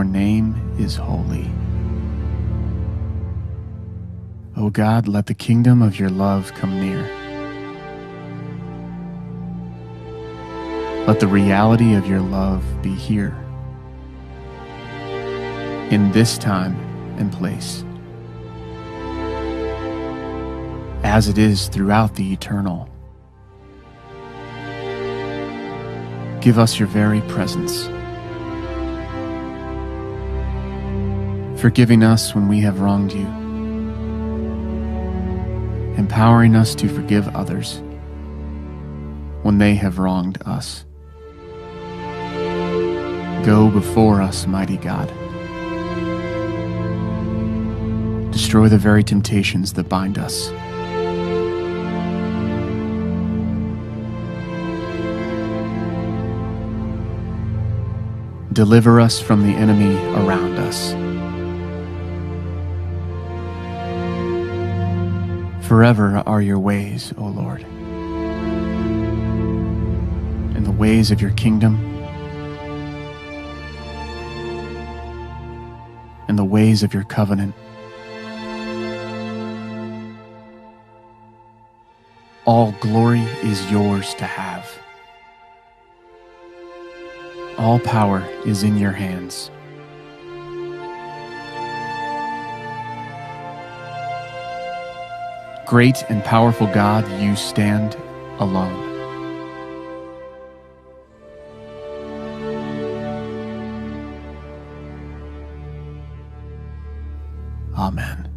your name is holy. O God, let the kingdom of your love come near. Let the reality of your love be here, in this time and place, as it is throughout the eternal. Give us your very presence, forgiving us when we have wronged you, empowering us to forgive others when they have wronged us. Go before us, mighty God. Destroy the very temptations that bind us. Deliver us from the enemy around us. Forever are your ways, O Lord, and the ways of your kingdom, and the ways of your covenant. All glory is yours to have. All power is in your hands. Great and powerful God, you stand alone. Amen.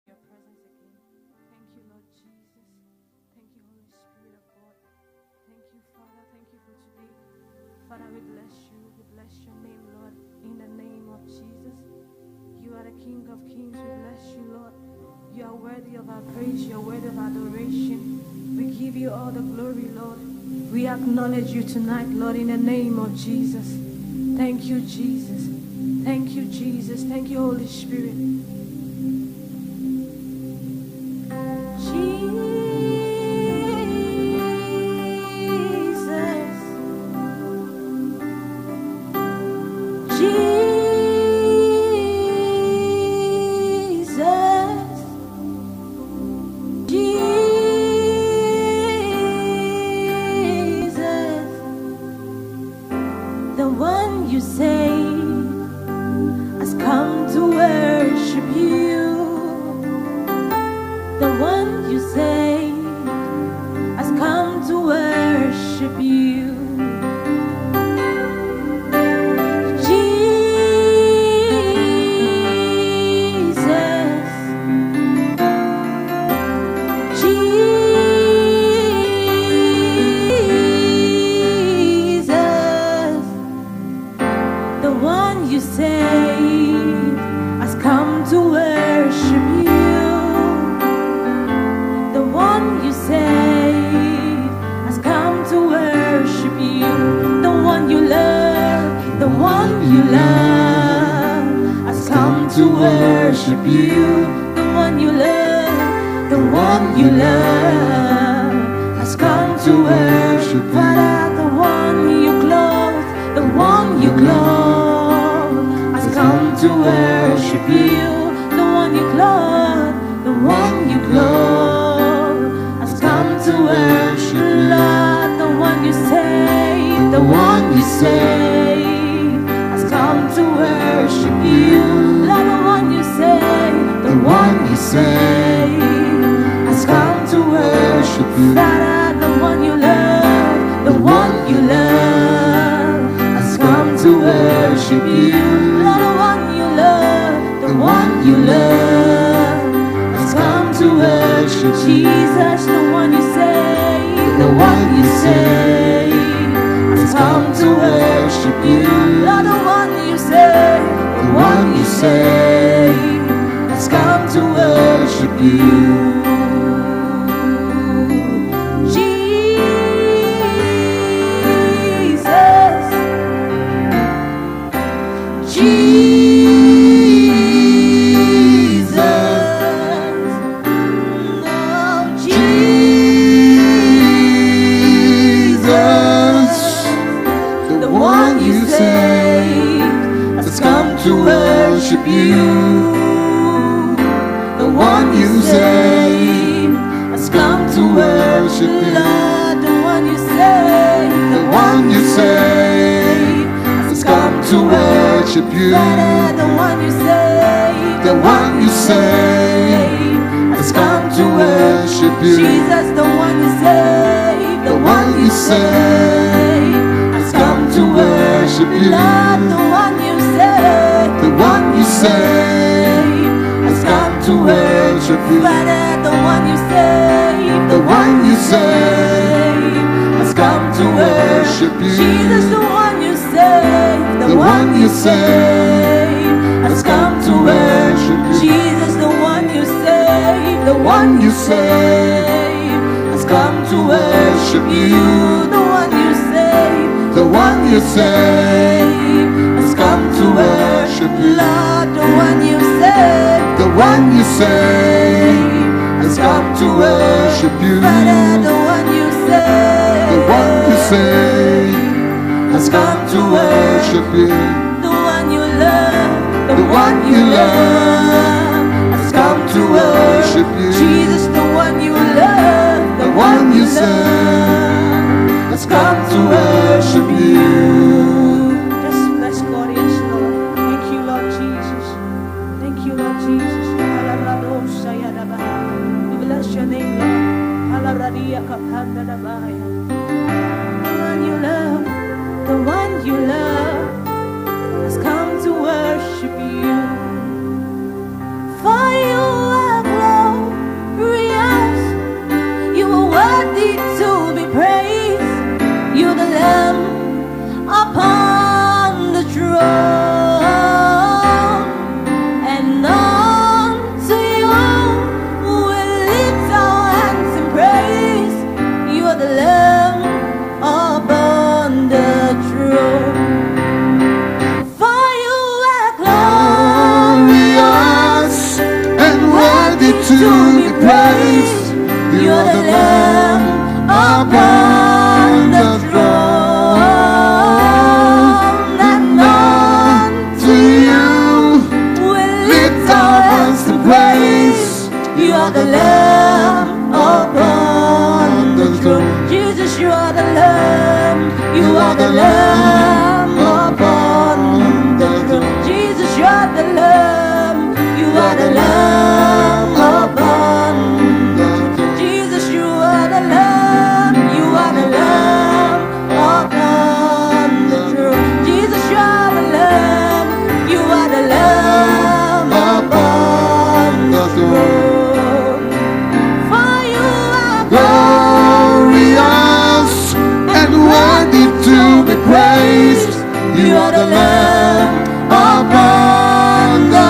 Your presence again. Thank you, Lord Jesus. Thank you, Holy Spirit of God. Thank you, Father. Thank you for today. Father, we bless you. We bless your name, Lord, in the name of Jesus. You are the King of Kings. We bless you, Lord. You are worthy of our praise. You are worthy of adoration. We give you all the glory, Lord. We acknowledge you tonight, Lord, in the name of Jesus. Thank you, Jesus. Thank you, Jesus. Thank you, Holy Spirit. The one you saved has come to worship you. The one you saved has come to worship you. The one you saved has come to worship you. The one you saved has come to worship you. The one you love, the one you love has come to worship you. The one you love, the one you love has come to worship you. Father, the one you clothe, the one you clothe has come to worship you. The one you clothe, the one you clothe has come to worship you. Lord, the one you save, the one you save has come to worship you. Lord, the one you save, the one you save has come to worship you. Father, the one you love, the one you love has come to worship you. Lord, the one you love, the one you love has come to worship Jesus. The one you save, the one you save has come to worship you. Lord, the one you save, the one you save has come to worship you. to worship you. The one you saved has come to worship you. Lord, the one you saved, The one you saved has come to worship you. Father, the one you saved, The one you saved has come to worship you. Jesus, the one you saved, The one you saved has come to worship you. Lord, the one you saved, The one you saved has come to worship you. Father, the one you saved, The one you saved has come to worship you. Jesus, the one you saved, The one you saved has come to worship you. Jesus, the one you saved, The one you saved has come to worship you. the one you saved, The one you saved has come to worship you. Lord, the one you saved, The one you saved has come to worship you. Father, the one you saved, The one you saved has come to worship you. the one you love, The one you love has come to worship you. Jesus, the one you love, The one you serve has come to worship you. Just bless God, yes, Lord. Thank you, Lord Jesus. Thank you, Lord Jesus. We bless your name, Lord. The one you love, the one you love has come to worship you. For you are glorious, you are worthy to be praised. You're the Lamb upon the throne, and unto you we lift our hands in praise. You are the Lamb upon the throne. For you are Glorious and worthy to be praised. You are the Lamb upon the throne, and unto you we lift our hands to praise. You are the Lamb upon the throne. Jesus, you are the Lamb. You are the Lamb upon the throne. Jesus, you are the Lamb. You are the Lamb upon the throne. Jesus, you are the Lamb. You are the Lamb upon the throne. Jesus, you are the Lamb. You are the Lamb upon the throne. For you are glorious and worthy to be praised. You are the Lamb upon the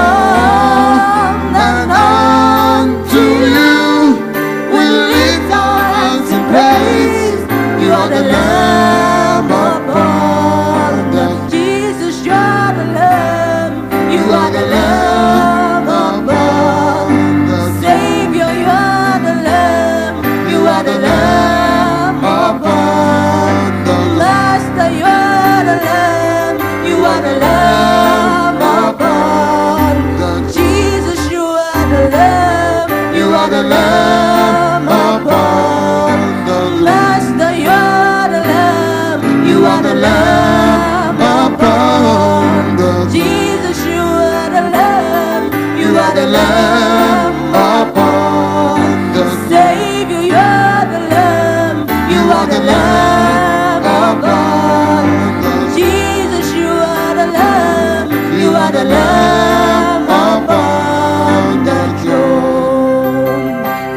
throne, and unto you we lift our hands in praise. You are the Lamb upon the throne. Jesus, you are the Lamb. You are the Lamb upon the throne. Savior, you are the Lamb. You are the Lamb Upon the Master, you are the Lamb. You are the Lamb upon. Jesus, you are the Lamb. You are the Lamb upon the Master, you are the Lamb. You are the Lamb upon the Jesus, you are the Lamb. You are the Lamb upon the Savior, you are the Lamb. You are the Lamb upon. the Jesus, you are the Lamb. You are the Lamb upon the throne.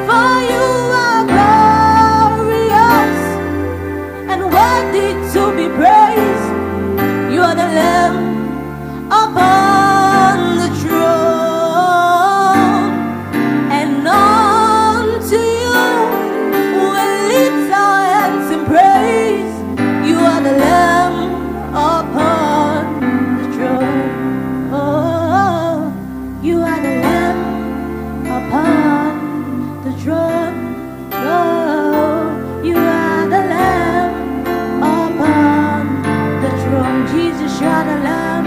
For you are glorious and worthy to be praised. You are the Lamb upon the throne, and unto you we lift our hands in praise. You are the Lamb upon the throne. Oh, you are the Lamb upon the throne. Oh, you are the Lamb upon the throne. Jesus, you are the Lamb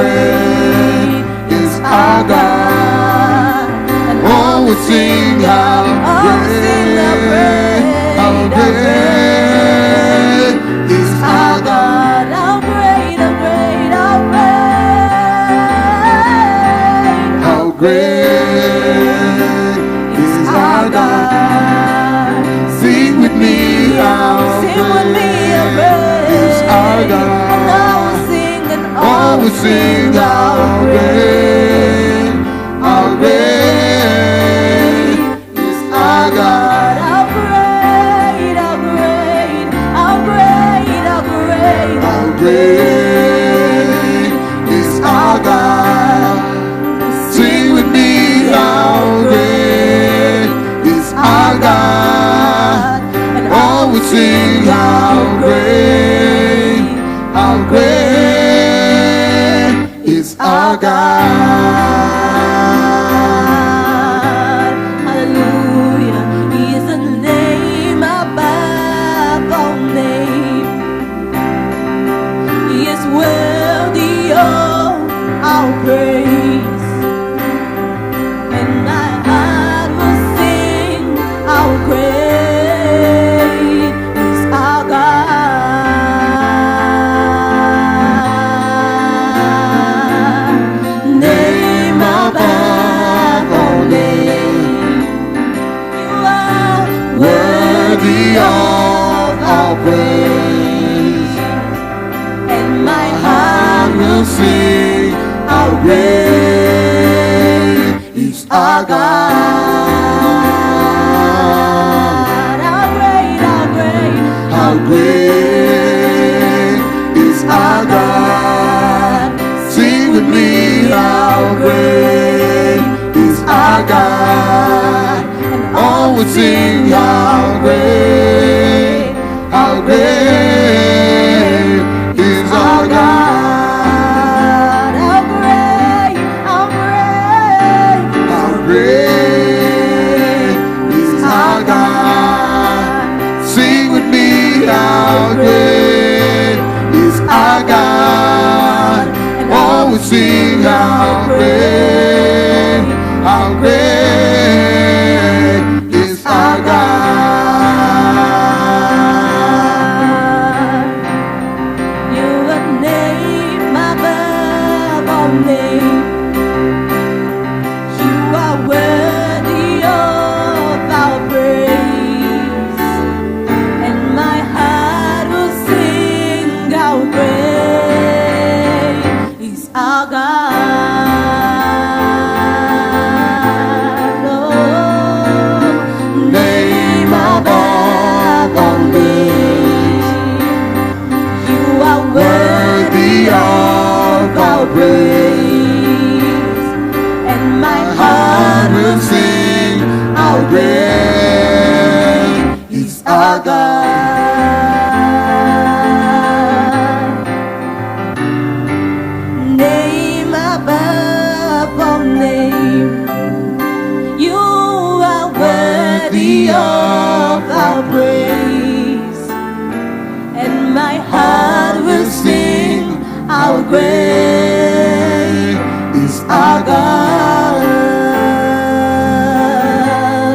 great is our God. And Oh, we sing how great, how great is our God. How great, how great, how great. How great is our God. Sing with me how Sing with me, how great is our great. God. And all will sing, and Oh, all we sing how great, how great is our God. How great, how great, how great, how great. How great is our God. Sing with me how great is our God. And Oh, we sing how great is our God. Hallelujah. He is the name above all names. He is worthy of our praise. And my heart will sing how great is our God. Name above all names. You are Worthy of our praise, and my I heart will sing how great is our God. How great, how great, How great is our God. Sing with me how great is our God. and Oh, we sing how great is our God. How great, how great, How great is our God. Sing with me how great is our God. Oh, we sing how great is our God. You are name above all names. You are worthy of our praise, and my heart will sing how great is our God. Oh, Name above all names. you are Worthy of our praise, and my heart will sing how great is our God. Name above all names. You are worthy of our praise, and my heart will sing how great is our God.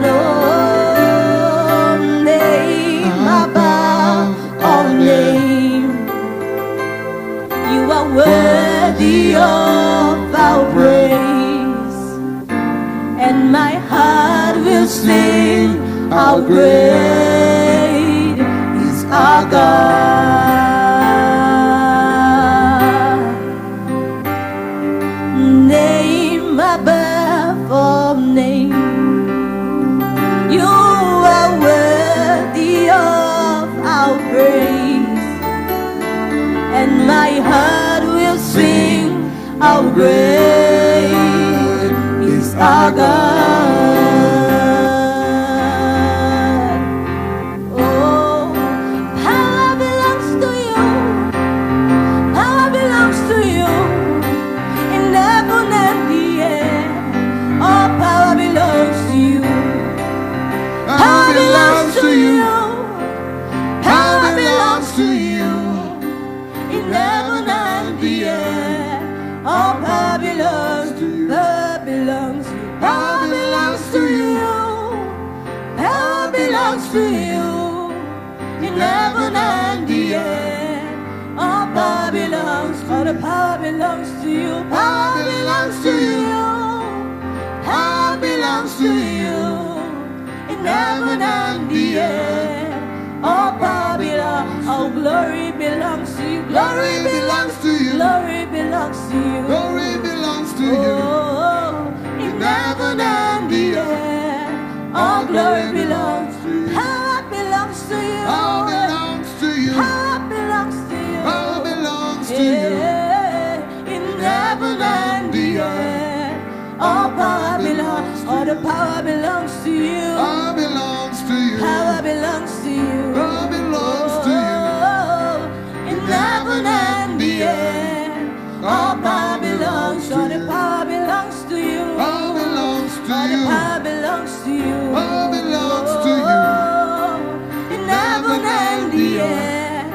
Oh, name above all names. You are worthy of our praise, and my heart will sing how great is our God. Name above all names. You are worthy of our praise, and my heart will sing how great is our God. Oh, power belongs to you. Power belongs to you. In heaven and the earth, all power belongs to you. Power belongs to you. Power belongs to you. In heaven and the earth, all and the end. All power belongs, all the power belongs to you. Power belongs to you. Power belongs to you. In heaven and the earth, all power belongs, all glory belongs to you. Glory belongs to you. Glory belongs to you. Glory belongs to you. Oh, in heaven and the earth, all glory belongs to you. Power belongs to you. Power belongs to you. Power belongs to you. Power belongs to you. Yeah, in heaven and the earth, all power belongs, all the power belongs to you. Power belongs to you. Power belongs to you. Power belongs to you. Oh, in heaven and the earth, all power belongs, all the power belongs to you. Power belongs to All the you. power belongs to you. Power belongs to you. Oh, in heaven and the earth,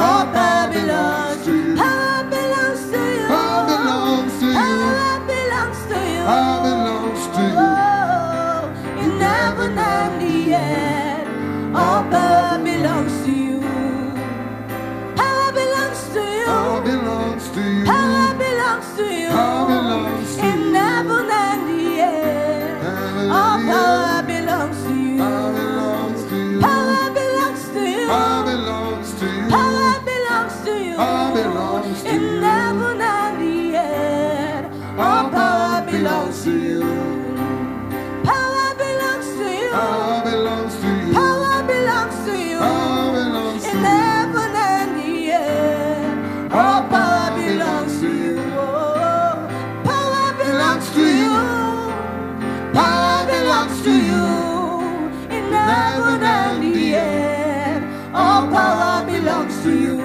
all power belongs to you. Power belongs to you. Power belongs to you. Power belongs to you. Power belongs to you. Oh, in heaven and the earth, all power belongs to you. Power belongs to you. Power belongs to you. Power belongs to you. Power belongs to in you. heaven and the earth, Heaven all and the power belongs to you. Power belongs to you. Power belongs to you. Power belongs to you. Power belongs to you. Power belongs to in you. heaven and the earth, all power belongs to you. Power belongs to you. Power belongs to you. Power belongs to you. Power belongs to In you. heaven and the earth, all power belongs to you. Oh, power belongs to you. Power belongs to you. In heaven and the earth, all power belongs to you.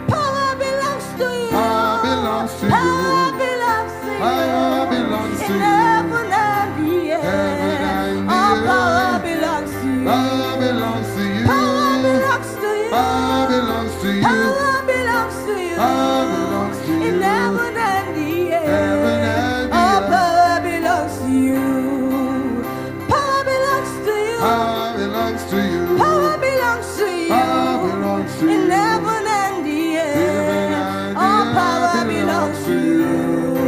Power belongs to you. Power belongs to you. Power belongs to you. Power belongs to In you. heaven and the Heaven earth, and the all power earth. belongs to you. Power belongs to you. Power belongs to you. Power belongs to you. Power belongs to you. Power belongs to you. In heaven and the Heaven earth, and the all earth. power belongs to you. Power belongs to you. Power belongs to you. Power belongs to you. Power belongs to In you. heaven and the Heaven earth, and the all earth power belongs belongs to to you. you.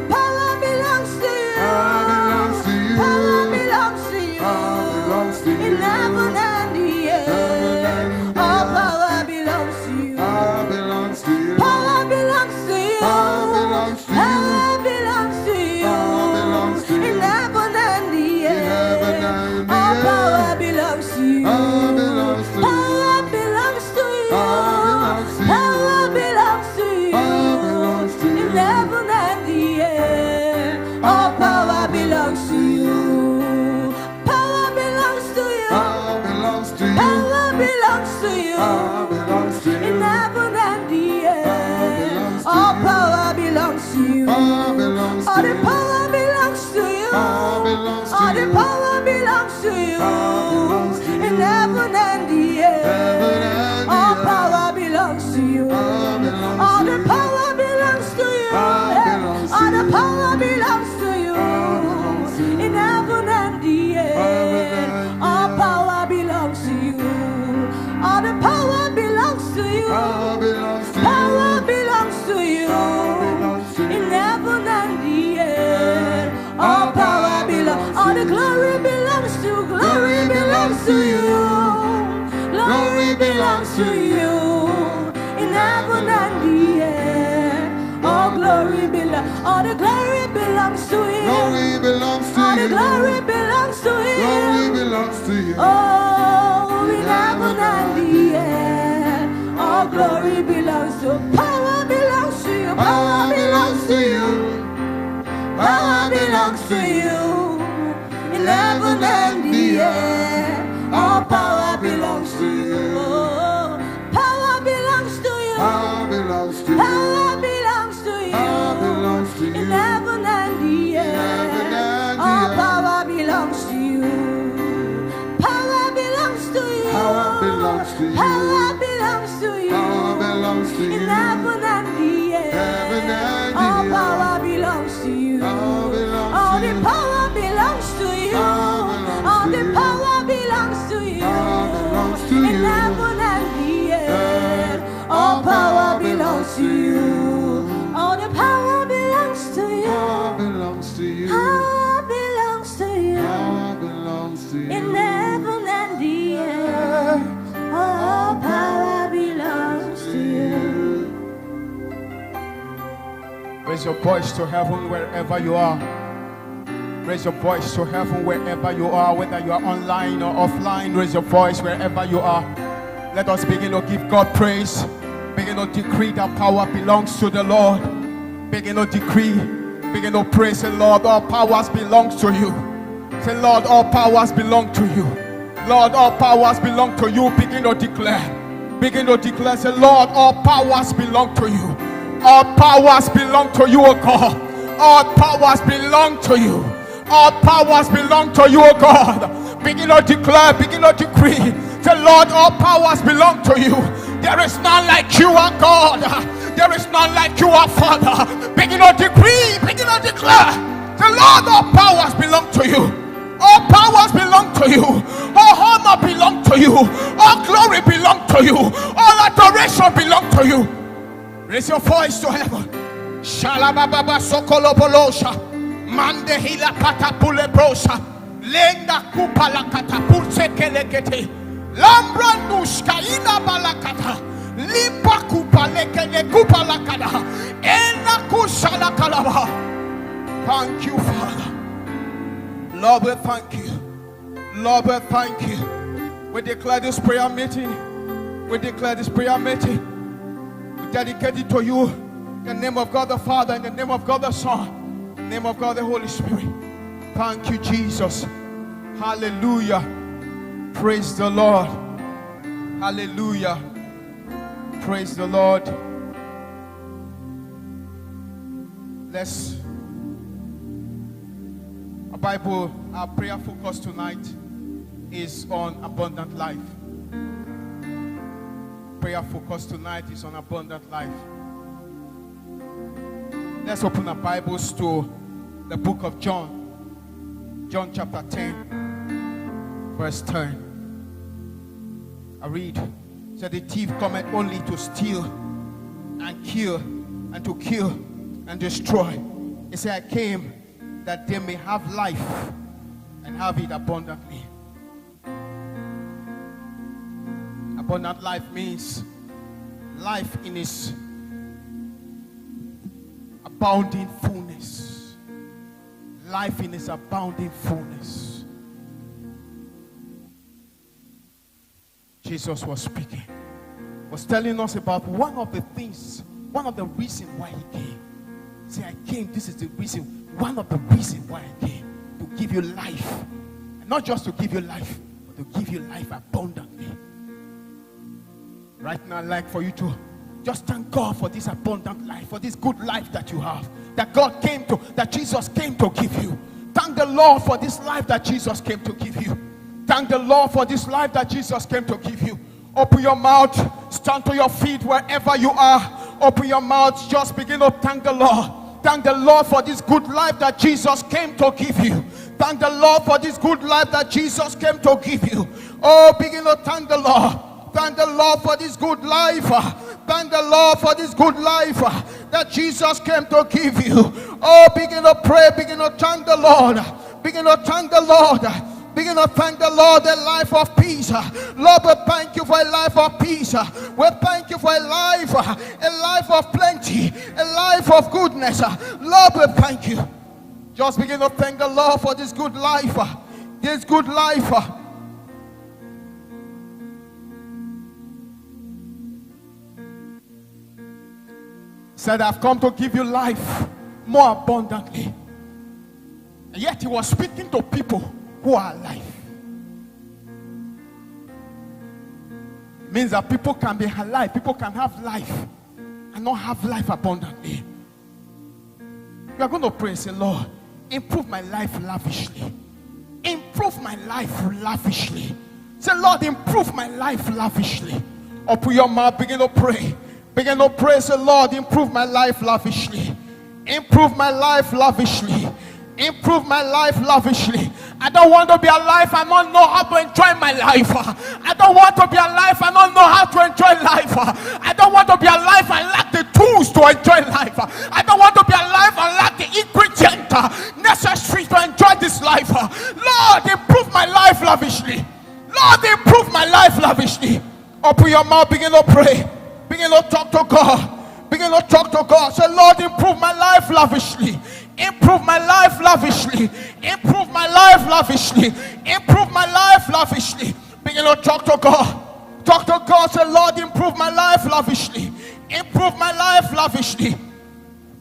Power belongs to you. Power belongs to you. Power belongs to you. Power belongs to In you. heaven and the Heaven and earth, the all earth. power belongs to you. Power belongs to you. Power belongs to you. Power belongs to you. Power belongs to you. Power belongs to you. In heaven and the heaven earth, and the all earth. power belongs to you. Power belongs to you. Power belongs to you. Power belongs to you. Power belongs to you. Power belongs to you. In heaven and the earth, all power belongs to you. Power belongs to you. Power belongs to you. Power belongs to you. Power belongs to In you. heaven and the belongs earth, to all you. power belongs to you. Power belongs All to the you. power belongs to you. Power belongs to All the you. power belongs to you. Power belongs to In you. heaven and the Heaven earth, and the all earth. power belongs to you. Power belongs All to the you. power belongs to you. Power belongs to All the you. power belongs to you. Power belongs to you. In heaven and the Heaven earth, and the all earth. power belongs to you. All the power belongs to you. Power belongs to Power you. belongs to you. Power belongs to you. In heaven and the earth, all power belongs. All the glory belongs to you. Glory belongs to you. Glory belongs to you. In heaven and the earth, all glory belongs. All the glory belongs to you. Glory belongs to All the you. glory belongs to Glory you. belongs to you. Oh, in heaven and the earth, all glory belongs to you. Power belongs to you. Power belongs to you. Power belongs to you. In heaven and the earth, all power belongs to you. Oh, power belongs to you. Power belongs to you. Power belongs to you. Power belongs to In you. heaven and the heaven earth, and the all earth. power belongs to you. Power belongs to you. Power belongs to you. Power belongs to you. Power belongs to In you. heaven and the Heaven earth, and the all earth. power belongs to you. Power belongs All to the you. power belongs to you. Power belongs All to the you. power belongs to you. Power belongs to In you. heaven to you. All the power belongs to you. Power belongs to you. Power belongs to you. Power belongs to you. In heaven and the earth, all power belongs to you. Raise your voice to heaven wherever you are. Raise your voice to heaven wherever you are, whether you are online or offline. Raise your voice wherever you are. Let us begin to give God praise. Begin to decree that power belongs to the Lord. Begin to decree. Begin to praise the Lord. All powers belongs to you. Say, Lord, all powers belong to you. Lord, all powers belong to you. Begin to declare. Begin to declare. Say, Lord, all powers belong to you. All powers belong to you, O God. All powers belong to you. All powers belong to you, O God. Begin to declare, begin to decree. Say, Lord, all powers belong to you. There is none like you, our God. There is none like you, our Father. Begin to decree, begin to declare. Say, Lord, all powers belong to you. All powers belong to you. All honor belong to you. All glory belong to you. All adoration belong to you. Raise your voice to heaven. Shalababa sokolobolosha. Mande hila katapule brosa. Lenda kupala katapulse kelekete. Lambrandushka ina balakata. Limpa kupaleke ne kupalakada. Ena kushala kalaba. Thank you, Father. Lord, we thank you. Lord, we thank you. We declare this prayer meeting. We declare this prayer meeting. We dedicate it to you. In the name of God the Father, in the name of God the Son, in the name of God the Holy Spirit. Thank you, Jesus. Hallelujah. Praise the Lord. Hallelujah. Praise the Lord. Let's our prayer focus tonight is on abundant life. Prayer focus tonight is on abundant life. Let's open our Bibles to the book of John. John chapter 10, verse 10. I read. So the thief cometh only to steal and kill and to kill and destroy. He said, I came that they may have life and have it abundantly. Abundant life means life in its abounding fullness. Life in its abounding fullness. Jesus was speaking, was telling us about one of the things, one of the reasons why he came. Say, I came, this is the reason, one of the reasons why I came, to give you life. And not just to give you life, but to give you life abundantly. Right now, I'd like for you to just thank God for this abundant life, for this good life that you have, that God came to, that Jesus came to give you. Thank the Lord for this life that Jesus came to give you. Thank the Lord for this life that Jesus came to give you. Open your mouth, stand to your feet wherever you are. Open your mouth, just begin to thank the Lord. Thank the Lord for this good life that Jesus came to give you. Thank the Lord for this good life that Jesus came to give you. Oh, begin to thank the Lord. Thank the Lord for this good life. Thank the Lord for this good life that Jesus came to give you. Oh, begin to pray. Begin to thank the Lord. Begin to thank the Lord. Begin to thank the Lord, a life of peace. Lord, we thank you for a life of peace. We thank you for a life of plenty, a life of goodness. Lord, we thank you. Just begin to thank the Lord for this good life. This good life. Said, I've come to give you life more abundantly. And yet he was speaking to people who are alive. It means that people can be alive, people can have life and not have life abundantly. You are going to pray and say, Lord, improve my life lavishly. Improve my life lavishly. Say, Lord, improve my life lavishly. Open your mouth, begin to pray. Begin to pray, say, Lord, improve my life lavishly. Improve my life lavishly. Improve my life lavishly. I don't want to be alive and not know how to enjoy my life. I don't want to be alive and not know how to enjoy life. I don't want to be alive and lack the tools to enjoy life. I don't want to be alive and lack the ingredient necessary to enjoy this life. Lord, improve my life lavishly. Lord, improve my life lavishly. Open your mouth, begin to pray. Begin to talk to God. Begin to talk to God. Say, Lord, improve my life lavishly. Improve my life lavishly. Improve my life lavishly. Improve my life lavishly. Begin to talk to God. Talk to God. Say, Lord, improve my life lavishly. Improve my life lavishly.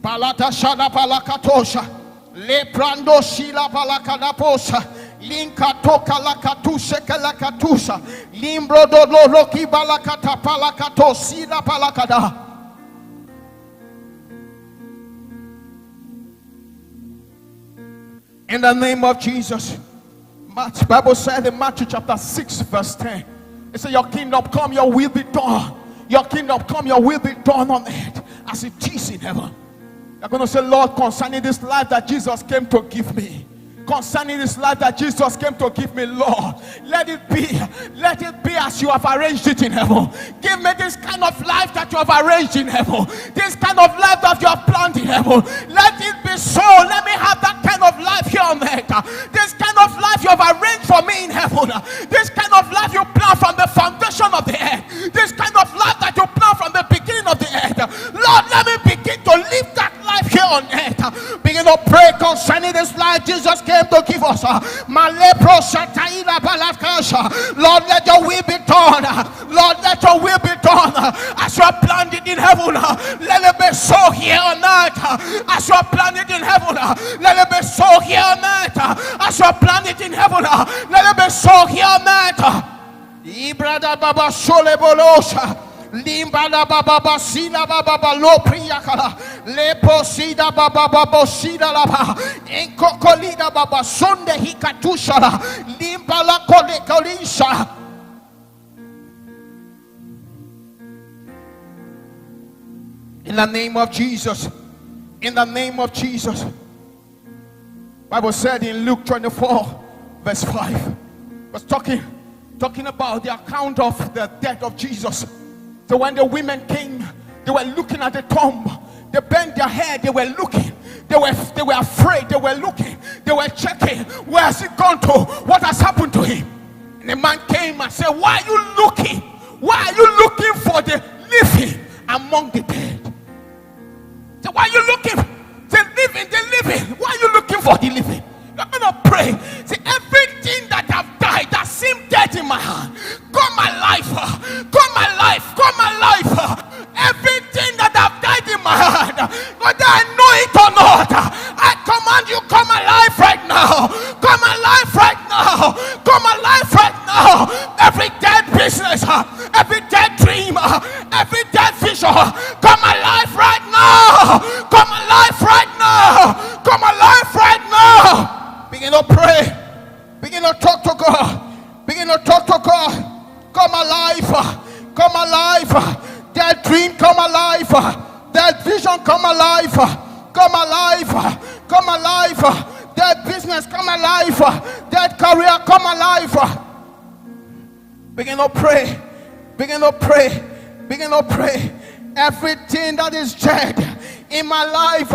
Palata shada palakatosha. Le prando shila palakadaposa. Linka toka lakatusha kalakatusha. Limbro do loki balakata palakato sila palakada. In the name of Jesus. The Bible said in Matthew chapter 6 verse 10. It said, your kingdom come, your will be done. Your kingdom come, your will be done on earth as it is in heaven. You're going to say, Lord, concerning this life that Jesus came to give me. Concerning this life that Jesus came to give me, Lord, let it be as you have arranged it in heaven. Give me this kind of life that you have arranged in heaven. This kind of life that you have planned in heaven. Let it be so. Let me have that kind of life here on earth. This kind of life you have arranged for me in heaven. This kind of life you plan from the foundation of the earth. This kind of life that you plan from the beginning of the earth. Lord, let me begin to live that life here on earth. Begin to pray concerning this life Jesus came to give us. Lord, let your will be done. Lord, let your will be done as you have planned it in heaven. Let it be so here on earth as you have planned it in heaven. Let it be so here on earth as you have planned it in heaven. Let it be so here on earth. Ibrada baba sole bolosha. Limbada baba basina baba lo priyakala le posida baba baba sida laba enkokolida baba sonde hikatusha la limbala kole kolisha. In the name of Jesus. In the name of Jesus. Bible said in Luke 24 verse 5 was talking about the account of the death of Jesus. So when the women came, they were looking at the tomb. They bent their head. They were looking. They were afraid. They were looking. They were checking. Where has he gone to? What has happened to him? And the man came and said, why are you looking? Why are you looking for the living among the dead? So why are you looking? The living. Why are you looking for the living? You're going to pray. See, everything that have died, that seemed dead in my hand, come alive. Come alive. Come alive. Everything that have died in my hand, whether I know it or not, I command you, come alive right now. Come alive right now. Come alive right now. Every dead business, every dead dream, every dead vision, come alive right now. Come alive right now. Come alive right now. Begin to pray. Begin to talk to God. Begin to talk to God. Come alive. Come alive. That dream come alive. That vision come alive. Come alive. Come alive. That business come alive. That career come alive. Begin to pray. Begin to pray. Begin to pray. Everything that is dead in my life,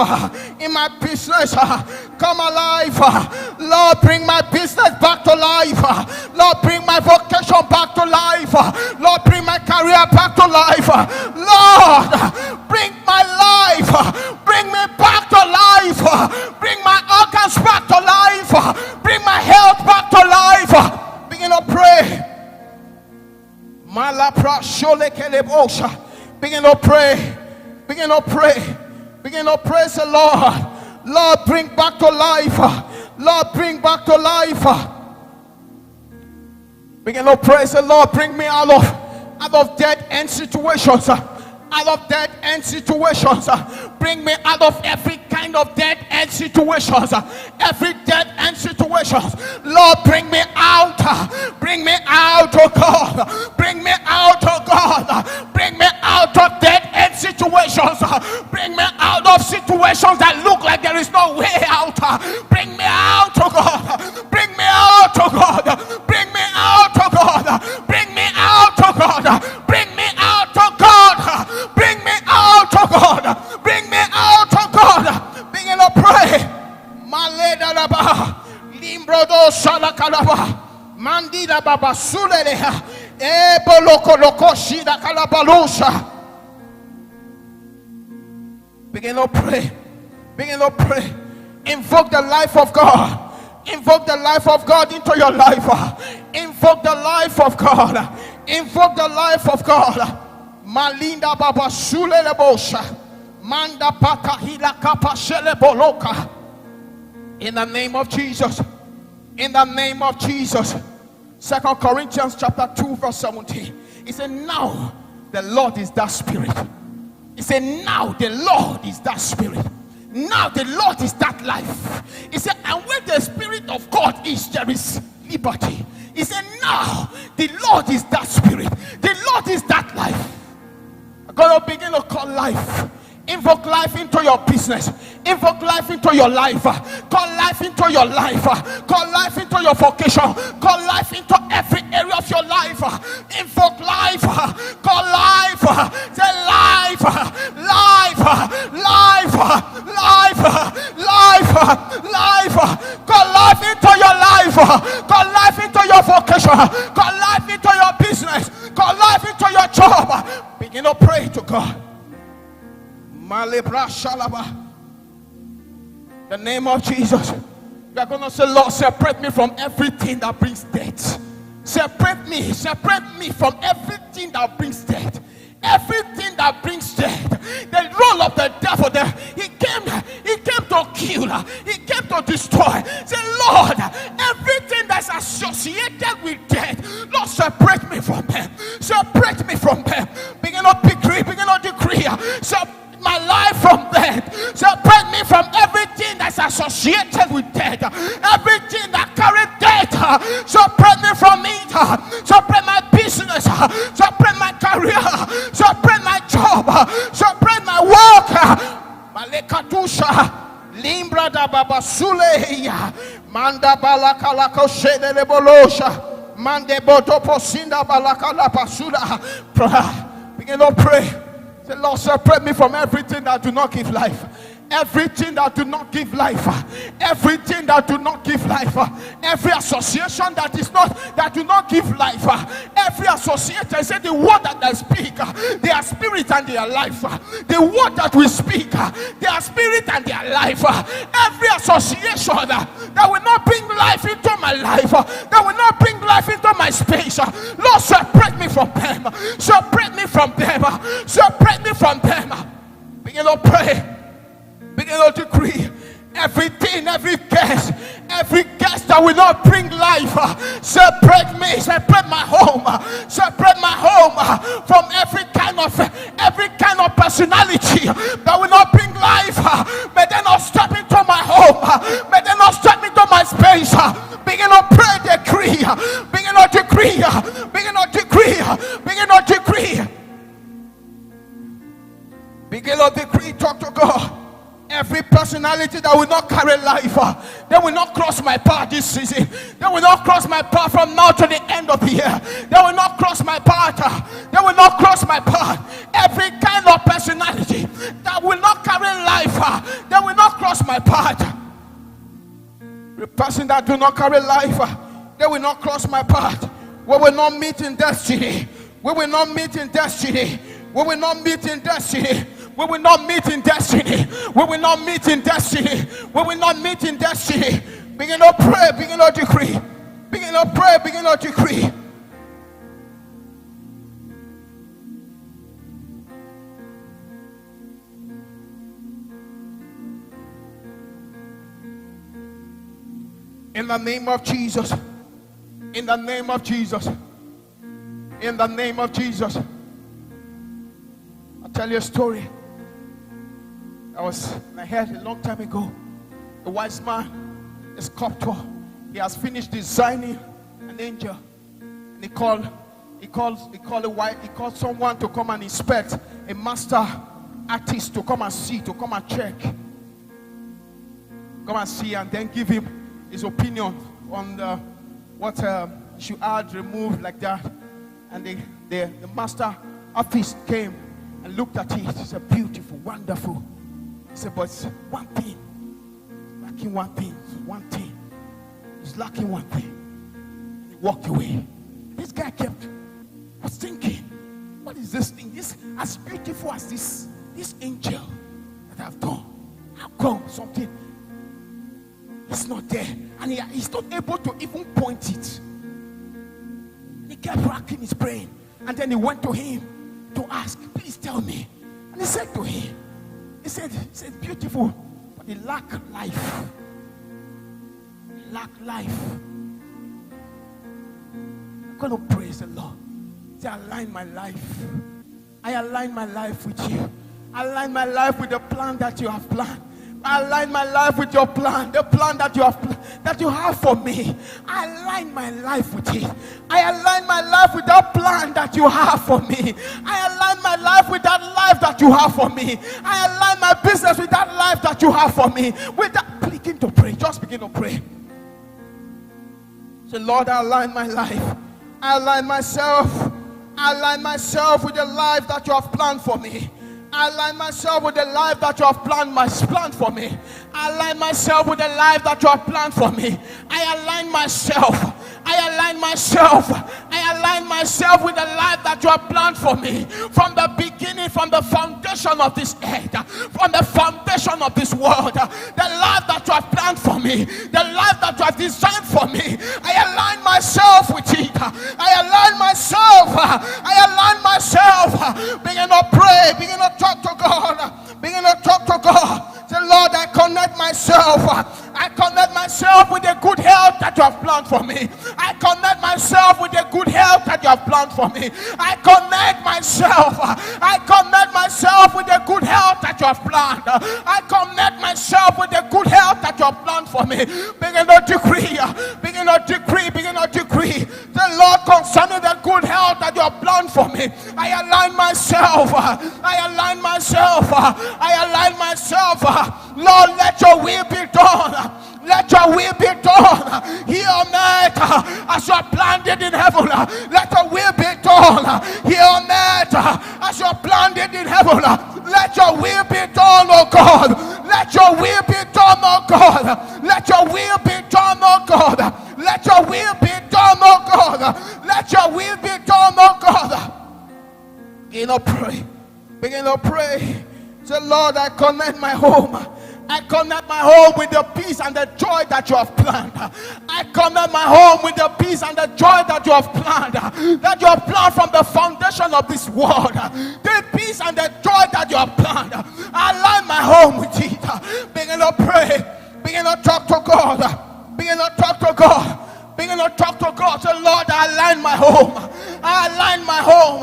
in my business, come alive. Lord, bring my business back to life. Lord, bring my vocation back to life. Lord, bring my career back to life. Lord, bring my life. Bring me back to life. Bring my organs back to life. Bring my health back to life. Begin to pray. Malapra shole kelebosha. Begin to pray. Begin to pray. Begin to praise the Lord. Lord, bring back to life. Lord, bring back to life. Begin to praise the Lord. Bring me out of dead end situations. Out of dead end situations. Bring me out of every kind of dead end situations. Every dead end situations. Lord, bring me out. Bring me out, oh God. Bring me out, oh God. Bring me out of dead end situations. Bring me out of situations that look like there is no way out. Bring me out, oh God. Bring me out, oh God. Bring me out, oh God. Bring me out, oh God. Bring me out, oh God. Bring me out, oh God. Makila baba suleleha. Boloko loko shida kalabalusha. Begin to pray. Begin to pray. Invoke the life of God. Invoke the life of God into your life. Invoke the life of God. Invoke the life of God. Malinda baba sulele bosha. Manda paka hila kapa shele boloka. In the name of Jesus. In the name of Jesus. 2 Corinthians chapter 2 verse 17. He said, now the Lord is that spirit. He said, now the Lord is that spirit. Now the Lord is that life. He said, and where the Spirit of God is, there is liberty. He said, now the Lord is that spirit. The Lord is that life. I'm going to begin to call life. Invoke life into your business. Invoke life into your life. Call life into your life. Call life into your vocation. Call life into every area of your life. Invoke life. Call life. Say life. Life. Life. Life. Life. Life. Call life into your life. Call life into your vocation. Call life into your business. Call life into your job. Begin to pray to God. The name of Jesus. We are going to say, Lord, separate me from everything that brings death. Separate me from everything that brings death. Everything that brings death. The role of the devil there, he came to kill, he came to destroy. Say, Lord, everything that's associated with death, Lord, separate me from them. Separate me from them. Begin to decree, separate my life from death. Separate me from everything that's associated with death. Everything that carries death. Separate me from it. Separate my business. Separate my career. Separate my job. Separate my work. Malekatusha. Limbra da babasuleya. Manda balakala koshede lebolosha. Mande boto posinda balakala basula. Begin to pray. Say, Lord, separate me from everything that do not give life. Everything that do not give life. Everything that do not give life. Every association that do not give life. Every association, say the word that they speak, they are spirit and they are life. The word that we speak, they are spirit and they are life. Every association that will not bring life into my life, that will not bring life into my space, Lord, separate me from them. Separate me from them. Separate me from them. Begin to pray. Begin to decree. Everything, every guest that will not bring life, separate me, separate my home from every kind of personality that will not bring life. May they not step into my home. May they not step into my space. Begin to pray, decree. Begin to decree. Begin to decree. Begin to decree. Begin to decree. Talk to God. Every personality that will not carry life, they will not cross my path this season. They will not cross my path from now to the end of the year. They will not cross my path. They will not cross my path. Every kind of personality that will not carry life, they will not cross my path. The person that do not carry life, they will not cross my path. We will not meet in destiny. We will not meet in destiny. We will not meet in destiny. We will not meet in destiny. We will not meet in destiny. We will not meet in destiny. Begin to pray. Begin to decree. Begin to pray. Begin to decree. In the name of Jesus. In the name of Jesus. In the name of Jesus. I'll tell you a story. I heard a long time ago. A wise man, a sculptor, he has finished designing an angel, and he called someone to come and inspect, a master artist to come and see, to come and check, come and see, and then give him his opinion on what should add, remove, like that. And the master artist came and looked at it. He said, beautiful, wonderful. He said, but one thing, lacking one thing, one thing. He's lacking one thing. And he walked away. This guy was thinking, what is this thing? This as beautiful as this angel that I've done. How come something is not there? And he's not able to even point it. He kept racking his brain. And then he went to him to ask, please tell me. And he said to him, he said, beautiful, but he lacked life. He lacked life. I'm going to praise the Lord. Say, align my life. I align my life with you. I align my life with the plan that you have planned. I align my life with your plan, the plan that you have for me. I align my life with it. I align my life with that plan that you have for me. I align my life with that life that you have for me. I align my business with that life that you have for me. With that, begin to pray. Just begin to pray. Say, Lord, I align my life. I align myself. I align myself with the life that you have planned for me. I align myself with the life that you have planned for me. I align myself with the life that you have planned for me. I align myself. I align myself. I align myself with the life that you have planned for me. From the beginning, from the foundation of this earth, from the foundation of this world, the life that you have planned for me, the life that you have designed for me, I align myself with it. I align myself. I align myself. Begin to pray. Begin to talk to God. Begin to talk to God. Say, Lord, I connect myself. I connect myself with the good health that you have planned for me. I connect myself with the good health that you have planned for me. I connect myself. I connect myself with the good health that you have planned. I connect myself with the good health that you have planned for me. Begin to decree. Begin to decree. Begin to decree. The Lord, concerning the good health that you have planned for me, I align myself. I align myself. I align myself. Lord, let your will be done. Let your will be done here on earth as you have planned it in heaven. Let your will be done here on earth as you have planned it in heaven. Let your will be done, oh God. Let your will be done, oh God. Let your will be done, oh God. Let your will be done, oh God. Let your will be done, oh God. Begin to pray. Begin to pray. Say, Lord, I connect my home. I connect my home with the peace and the joy that you have planned. I connect my home with the peace and the joy that you have planned. That you have planned from the foundation of this world. The peace and the joy that you have planned. I align my home with it. Begin to pray. Begin to talk to God. Begin to talk to God. Begin to talk to God. Say, Lord, I align my home. I align my home.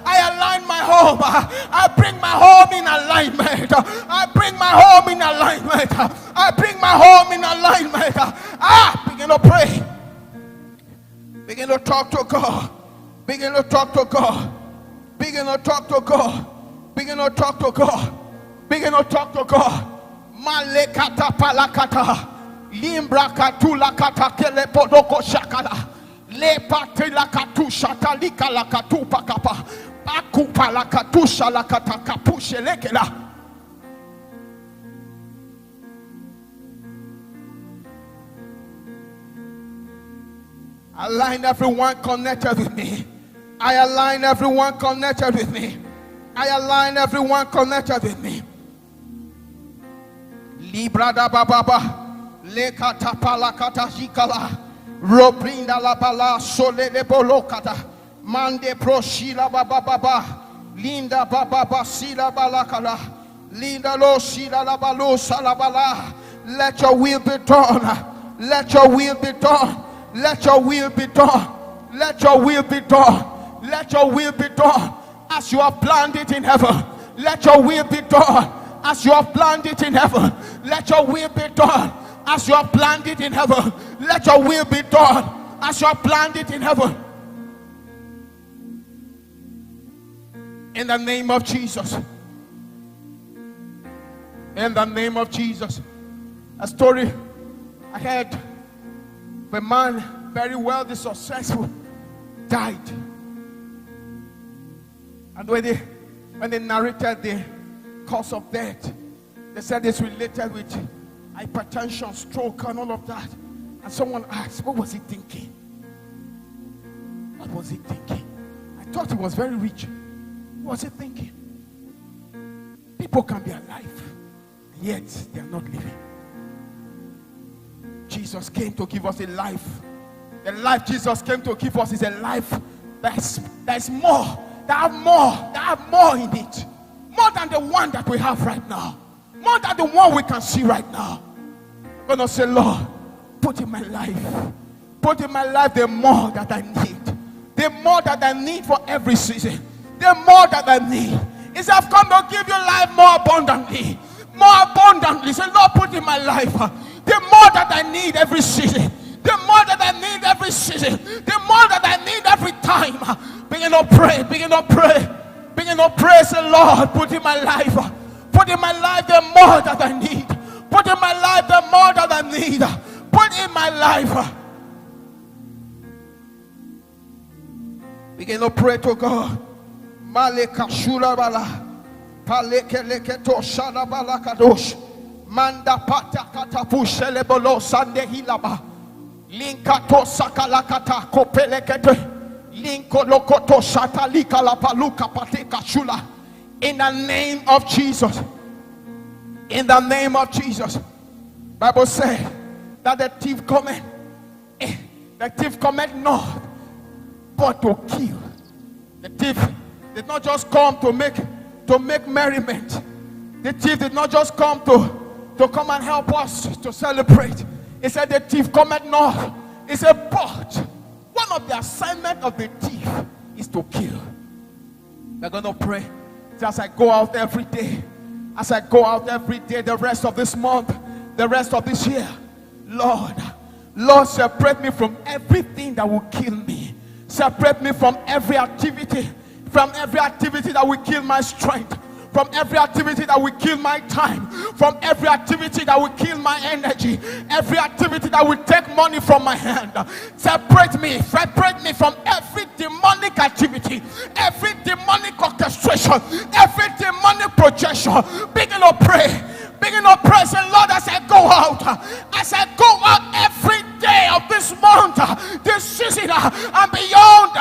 I align my home. I bring my home in alignment. I bring my home in alignment. I bring my home in alignment. Begin to pray. Begin to talk to God. Begin to talk to God. Begin to talk to God. Begin to talk to God. Begin to talk to God. Malekata palakata. Limbra katula katakele podoko shakala. Le patila katusha talika la katupa kapa. Akupa la katusha la katakapushe lekela. Align everyone connected with me. I align everyone connected with me. I align everyone connected with me. Libra da bababa. Lekata palakata jikala. Robrinda la bala sole de bolokata. Mande proshila bababa. Linda bababa sila balakala. Linda lo sila la balosa la bala. Let your will be done. Let your will be done. Let your will be done. Let your will be done. Let your will be done as you have planned it in heaven. Let your will be done as you have planned it in heaven. Let your will be done as you have planned it in heaven. Let your will be done as you have planned it in heaven. In the name of Jesus. In the name of Jesus. A story I heard of a man very wealthy, successful, died. And when they narrated the cause of death, they said it's related with hypertension, stroke, and all of that. And someone asked, what was he thinking? was he thinking? I thought he was very rich. What was he thinking? People can be alive, yet they are not living. Jesus came to give us a life. The life Jesus came to give us is a life that's more, that have more in it. More than the one that we have right now. More than the one we can see right now. I'm going to say, Lord, put in my life the more that I need. The more that I need for every season. The more that I need. Is I've come to give you life more abundantly. More abundantly. Say, Lord, put in my life the more that I need every season. The more that I need every season. The more that I need every time. Begin to pray. Begin to pray. Begin to pray. Say, Lord, put in my life. Put in my life the more that I need. Put in my life the more that I need. Put in my life. Begin to pray to God. Maleka shurabala. Paleke leketo shalabala kadosh. Manda pata katapushe lebolo sande hilaba. Linkato sakalakata kopelekete. Linko lokoto shatalika la paluka pateka shula. In the name of Jesus. In the name of Jesus. Bible said that the thief cometh. The thief cometh not but to kill. The thief did not just come to make merriment. The thief did not just come to come and help us to celebrate. He said the thief cometh not. He said, but one of the assignment of the thief is to kill. We're going to pray. As I go out every day, the rest of this month, the rest of this year, Lord, separate me from everything that will kill me. Separate me from every activity that will kill my strength, from every activity that will kill my time, from every activity that will kill my energy, every activity that will take money from my hand. Separate me from every demonic activity, every demonic orchestration, every demonic projection. Begin to pray. Say, Lord, as I go out every day of this month, this season and beyond,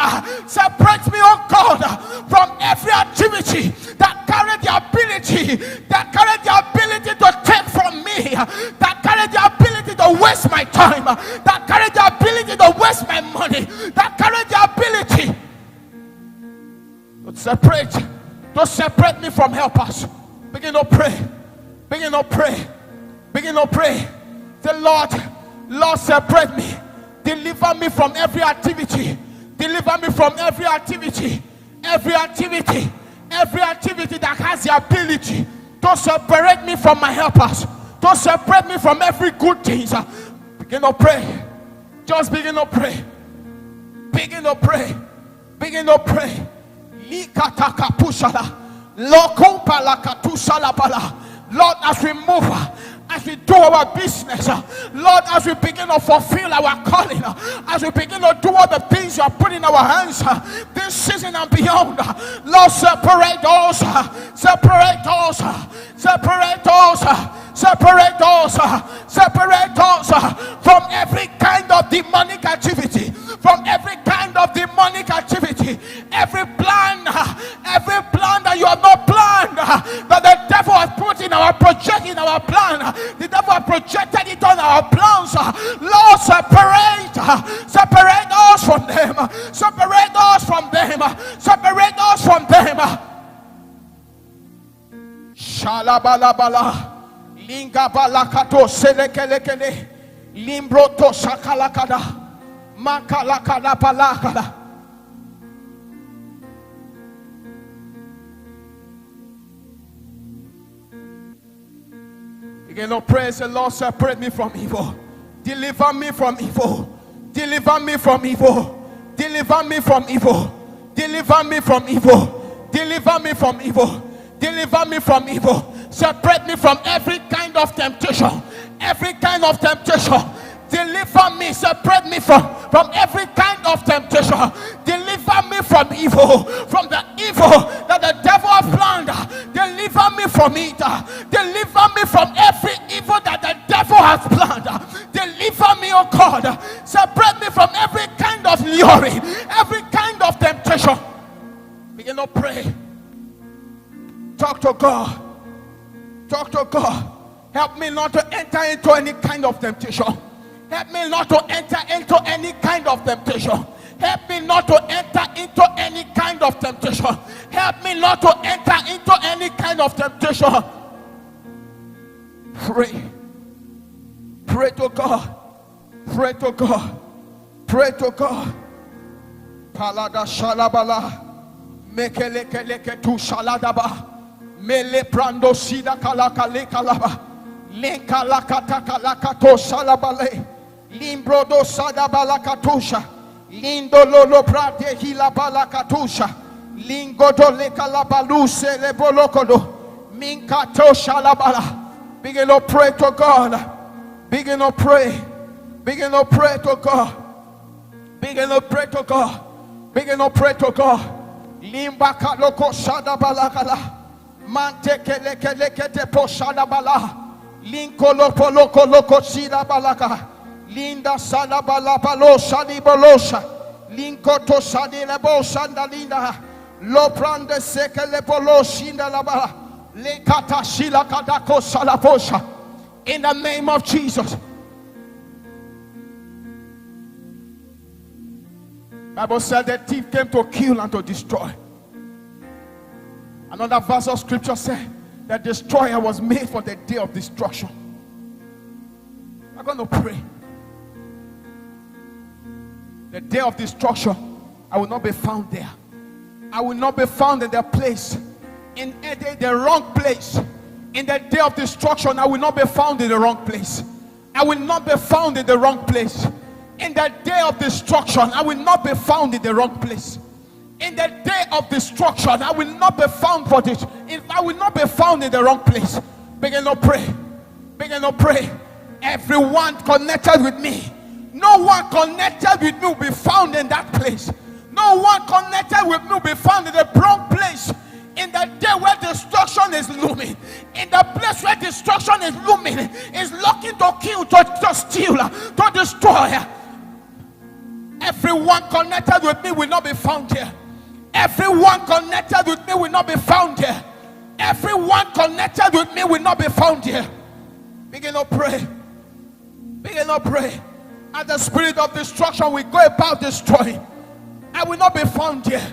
separate me, oh God, from every activity that carry the ability to take from me, that carry the ability to waste my time, that carry the ability to waste my money, that carry the ability to separate me from helpers. Begin to pray. Say, Lord, separate me. Deliver me from every activity. Every activity that has the ability to separate me from my helpers, to separate me from every good thing. Begin to pray. Just begin to pray. Lord, as we do our business, Lord, as we begin to fulfill our calling, as we begin to do all the things you are putting in our hands this season and beyond, Lord, separate us from every kind of demonic activity, every plan that you have not planned, that the devil has put in our project, in our plan. The devil has projected it on our plans. Lord, separate us from them. Separate us from them. Shalabalabala. Linga balakato selekelekele. Limbroto sakalakada. Makalakada palakada. Begin to praise the Lord. Separate me from evil. Deliver me from evil. Deliver me from evil. Deliver me from evil. Deliver me from evil. Deliver me from evil. Deliver me from evil. Separate me from every kind of temptation. Every kind of temptation. Deliver me. Separate me from every kind of temptation. Deliver me from evil. From the evil that the devil has planned. Deliver me from it. Deliver me from every evil that the devil has planned. Deliver me, oh God. Separate me from every kind of luring, every kind God. Talk to God. Help me not to enter into any kind of temptation. Help me not to enter into any kind of temptation. Help me not to enter into any kind of temptation. Help me not to enter into any kind of temptation. Pray. Pray to God. Pray to God. Pray to God. Palada shalabala. Mekeleke tu shaladaba. Mele prando sida kalakale kalaba. Lenka lakata kalakato shalabale. Limbrodo sadabalakatusha. Lindo lolo prate hilabalakatusha. Lingodo lekalabaluse lebolokodo. Minkato shalabala. Begin to pray to God. Begin to pray. Begin to pray to God. Begin to pray to God. Begin to pray to God. Limba kaloko shada balakala. Manteke leke leke te po shada bala. Linko loko loko loko shida balaka. Linda sada bala balo shadi bolosha. Linko to shadi lebo shanda linda. Lo prande seke lebolo shinda la bala. Lekata shila kadako salaposha. In the name of Jesus. Bible said the thief came to kill and to destroy. Another verse of scripture said the destroyer was made for the day of destruction. I'm going to pray. The day of destruction, I will not be found there. I will not be found in the place, in the wrong place. In the day of destruction, I will not be found in the wrong place. I will not be found in the wrong place. In the day of destruction, I will not be found in the wrong place. In the day of destruction, I will not be found for this. I will not be found in the wrong place. Begin to pray. Begin to pray. Everyone connected with me, no one connected with me will be found in that place. No one connected with me will be found in the wrong place. In the day where destruction is looming, in the place where destruction is looming, is looking to kill, to steal, to destroy. Everyone connected with me will not be found here. Everyone connected with me will not be found here. Everyone connected with me will not be found here. Begin to pray. Begin to pray. And the spirit of destruction will go about destroying. I will not be found here.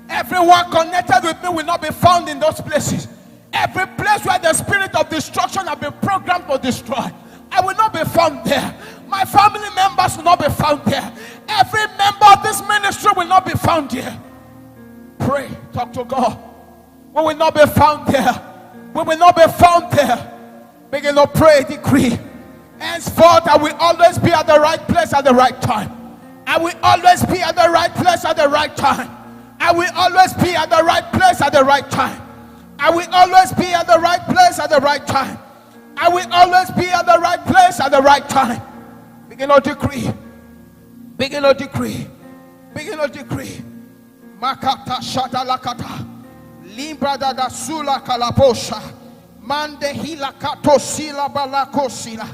Everyone connected with me will not be found in those places. Every place where the spirit of destruction has been programmed to destroy, I will not be found there. My family members will not be found there. Every member of this ministry will not be found here. Pray, talk to God. We will not be found there. We will not be found there. Begin to pray, decree. Henceforth, I will always be at the right place at the right time. I will always be at the right place at the right time. I will always be at the right place at the right time. I will always be at the right place at the right time. I will always be at the right place at the right time. Begin to decree. Begin to decree. Begin to decree. Makata shata lakata. Limbra da sula kalaposha. Mande hila kato sila balako sila.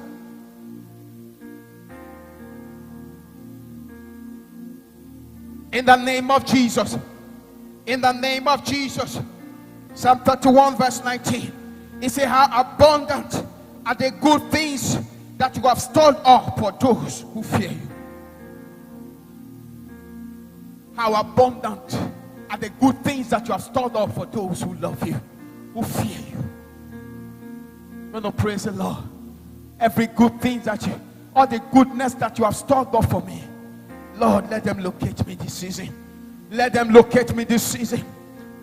In the name of Jesus. In the name of Jesus. Psalm 31 verse 19. It says, how abundant are the good things that you have stored up for those who fear you. How abundant are the good things that you have stored up for those who love you, who fear you. I'm going to praise the Lord. Every good thing that you, all the goodness that you have stored up for me, Lord, let them locate me this season. Let them locate me this season.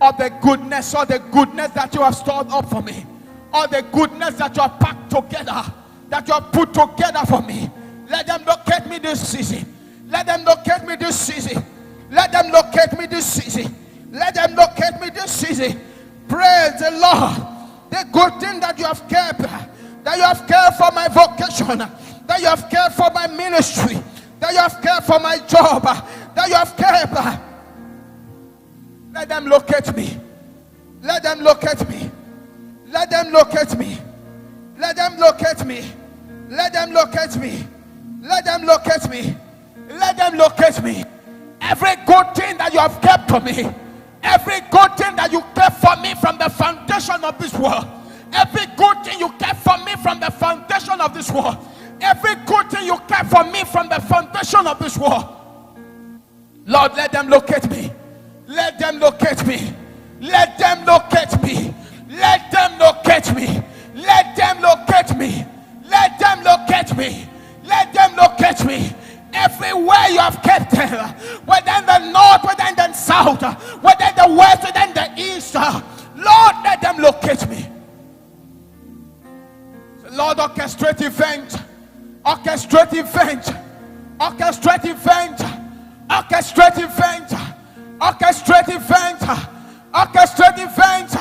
All the goodness that you have stored up for me, all the goodness that you have packed together, that you have put together for me, let them locate me this season. Let them locate me this season. Let them locate me this season. Let them locate me this season. Praise the Lord. The good thing that you have kept, that you have cared for my vocation, that you have cared for my ministry, that you have cared for my job, that you have cared. Let them locate me. Let them locate me. Let them locate me. Let them locate me. Let them locate me. Let them locate me. Let them locate me. Every good thing that you have kept for me, Every good thing that you kept for me from the foundation of this world. Every good thing you kept for me from the foundation of this world. Every good thing you kept for me from the foundation of this world. Lord, let them locate me. Let them locate me. Let them locate me. Let them locate me. Let them locate me. Let them locate me. Let them locate me. Everywhere you have kept them, whether in the north, whether in the south, whether in the west, whether in the east, Lord, let them locate me. So Lord, orchestrate event, orchestrate event, orchestrate event, orchestrate event, orchestrate event, orchestrate event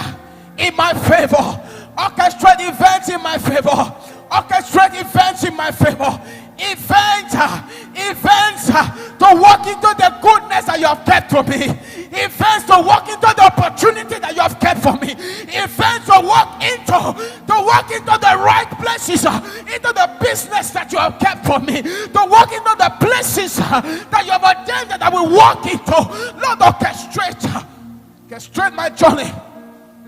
in my favor, orchestrate events in my favor, orchestrate events in my favor. Events to walk into the goodness that you have kept for me. Events to walk into the opportunity that you have kept for me. Events to walk into the right places, into the business that you have kept for me. To walk into the places that you have ordained that I will walk into. Lord, orchestrate my journey.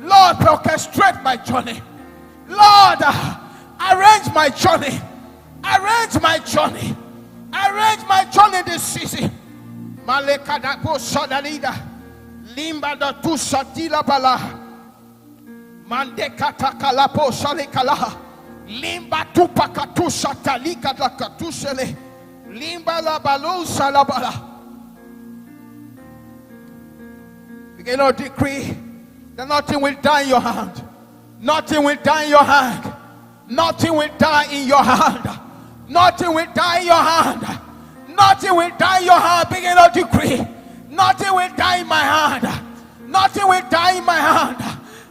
Lord, orchestrate my journey. Lord, arrange my journey. Arrange my journey. Arrange my journey this season. Maleka da po sadalida. Limba da tu satila bala. Mandeka takala po salikala. Limba tu pakatu satalika da katusele. Limba la balu salabala. Begin to decree that nothing will die in your hand. Nothing will die in your hand. Nothing will die in your hand. Nothing will die in your hand. Nothing will die in your hand. Begin to decree. Nothing will die in my hand. Nothing will die in my hand.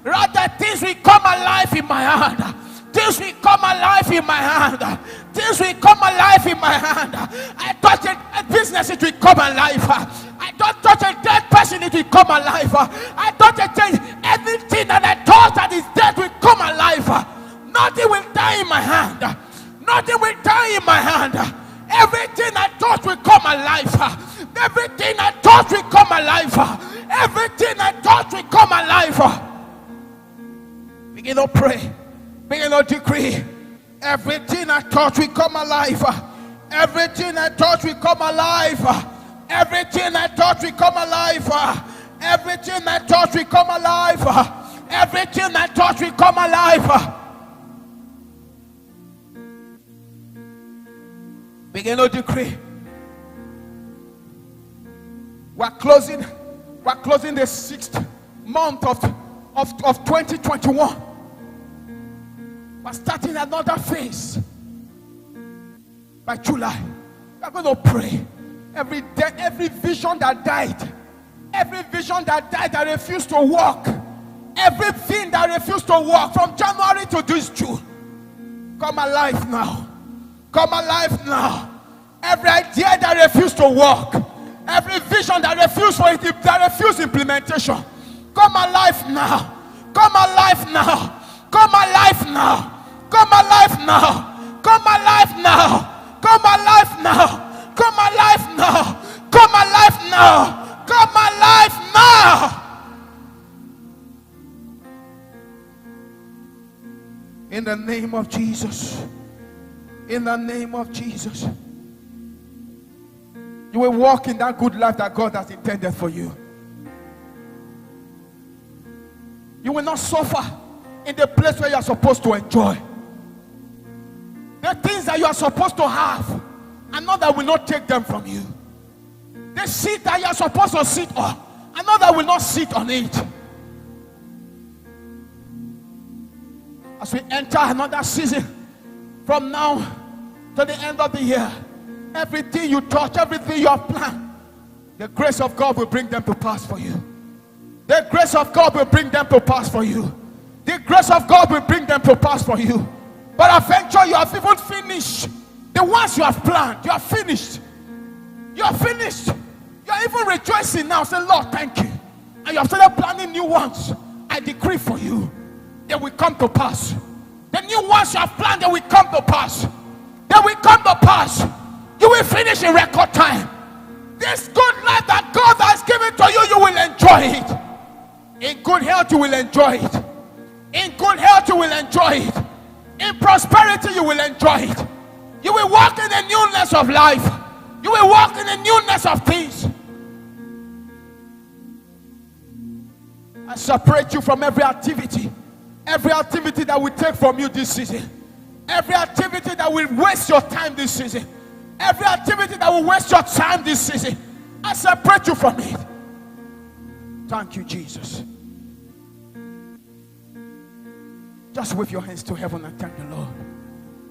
Rather, things will come alive in my hand. Things will come alive in my hand. Things will come alive in my hand. I touch a business, it will come alive. I don't touch a dead person, it will come alive. I touch a change. Everything that I thought that is dead will come alive. Nothing will die in my hand. Nothing will die in my hand. Everything I thought will come alive. Everything I thought will come alive. Everything I thought will come alive. Begin to pray. Begin to decree. Everything I thought will come alive. Everything I thought will come alive. Everything I thought will come alive. Everything I thought will come alive. Everything I thought will come alive. Begin to decree. We're closing the 6th month of 2021. We're starting another phase by July. We're going to pray. Every vision that died, that refused to walk, everything that refused to walk from January to this June, come alive now. Come alive now. Every idea that refused to walk, every vision that refused implementation, come alive now. Come alive now. Come alive now. Come alive now. Come alive now. Come alive now. Come alive now. Come alive now. Come alive now. In the name of Jesus. In the name of Jesus. You will walk in that good life that God has intended for you. You will not suffer in the place where you are supposed to enjoy. The things that you are supposed to have, another will not take them from you. The seat that you are supposed to sit on, another will not sit on it. As we enter another season, from now to the end of the year, everything you touch, everything you have planned, the grace of God will bring them to pass for you. The grace of God will bring them to pass for you. The grace of God will bring them to pass for you. But eventually you have even finished. The ones you have planned, you are finished. You are finished. You are even rejoicing now. Say, Lord, thank you. And you have started planning new ones. I decree for you, they will come to pass. The new ones you have planned, they will come to pass. They will come to pass. You will finish in record time. This good life that God has given to you, you will enjoy it. In good health, you will enjoy it. In good health, you will enjoy it. In prosperity, you will enjoy it. You will walk in the newness of life. You will walk in the newness of things. I separate you from every activity that will take from you this season, every activity that will waste your time this season, every activity that will waste your time this season. I separate you from it. Thank you, Jesus. Just wave your hands to heaven and thank the Lord.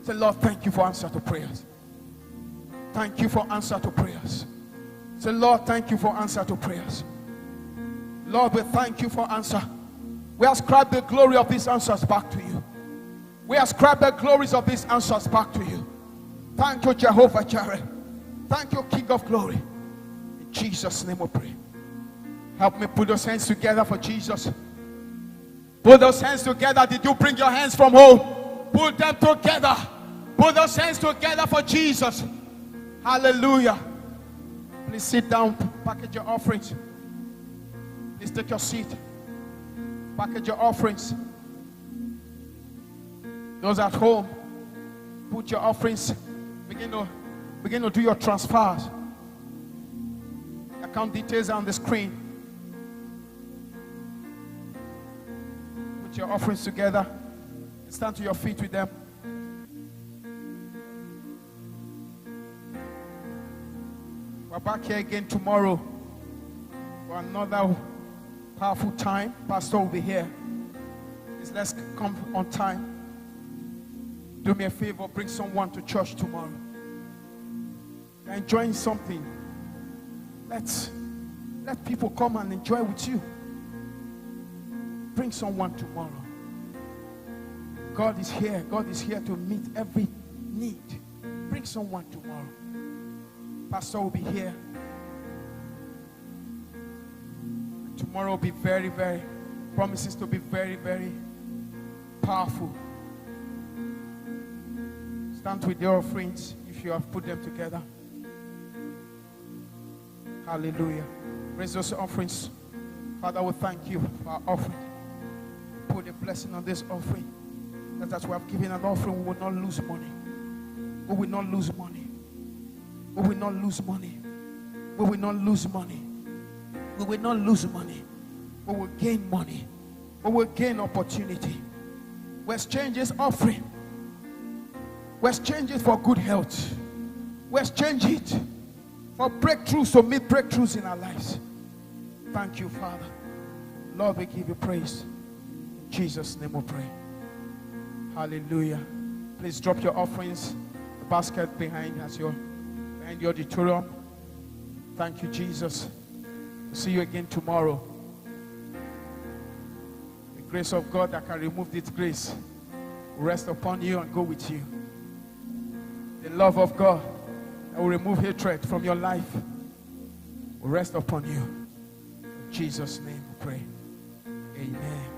Say, Lord, thank you for answer to prayers. Thank you for answer to prayers. Say, Lord, thank you for answer to prayers. Lord, we thank you for answer. We ascribe the glory of these answers back to you. We ascribe the glories of these answers back to you. Thank you, Jehovah Jireh. Thank you, King of glory. In Jesus' name we pray. Help me put those hands together for Jesus. Put those hands together. Did you bring your hands from home? Put them together. Put those hands together for Jesus. Hallelujah. Please sit down. Package your offerings. Please take your seat. Package your offerings. Those at home, put your offerings. Begin to do your transfers. Account details are on the screen. Put your offerings together. Stand to your feet with them. We're back here again tomorrow for another powerful time. Pastor will be here. Please, let's come on time. Do me a favor, bring someone to church tomorrow. You're enjoying something. Let people come and enjoy with you. Bring someone tomorrow. God is here. God is here to meet every need. Bring someone tomorrow. Pastor will be here. And tomorrow will be very, very, promises to be very, very powerful. Stand with your offerings if you have put them together. Hallelujah. Raise those offerings. Father, we thank you for our offering. Put a blessing on this offering. That as we have given an offering, we will not lose money. We will not lose money. We will not lose money. We will not lose money. We will not lose money. We will gain money. We will gain opportunity. We exchange this offering. We exchange it for good health. We exchange it for breakthroughs, to meet breakthroughs in our lives. Thank you, Father. Lord, we give you praise. In Jesus' name we pray. Hallelujah. Please drop your offerings. The basket behind the auditorium. Thank you, Jesus. See you again tomorrow. The grace of God that can remove this grace will rest upon you and go with you. The love of God that will remove hatred from your life will rest upon you. In Jesus' name we pray. Amen.